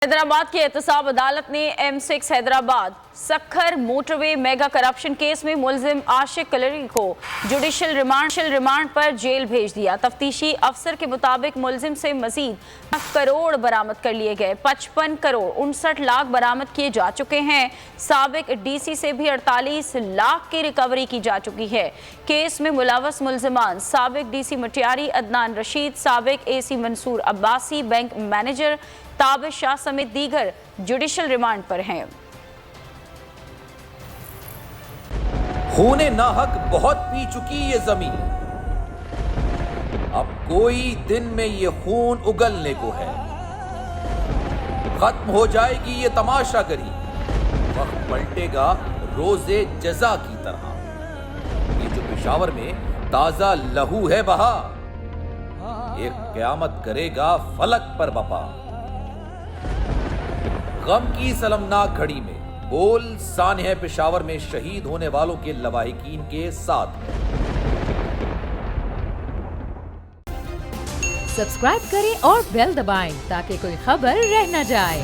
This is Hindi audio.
हैदराबाद की एहतसाब अदालत ने M6 Hyderabad Sukkur motorway mega corruption case में मुलजिम आशिक कलरी को जुडिशल रिमांड पर जेल भेज दिया। तफ्तीशी अफसर के मुताबिक मुलजिम से मजीद 10 करोड़ बरामद कर लिए गए। 55 करोड़ 59 लाख बरामद किए जा चुके हैं। साबिक DC से भी 48 लाख की रिकवरी की जा चुकी है। केस में मुलवस मुलजिमान साबिक DC मटियारी अदनान रशीद, साबिक AC Mansoor Abbasi, bank manager Tabish Shah समेत दीगर जुडिशल रिमांड पर हैं। खूने नाहक बहुत पी चुकी ये जमीन, अब कोई दिन में ये खून उगलने को है। खत्म हो जाएगी ये तमाशागरी, वक्त पलटेगा रोजे जजा की तरह। ये जो पेशावर में ताजा लहू है बहा, एक क़यामत करेगा फलक पर बपा। गम की सलमनाक घड़ी में बोल सानह पेशावर में शहीद होने वालों के लवाहिकीन के साथ। सब्सक्राइब करें और बेल दबाएं ताकि कोई खबर रह न जाए।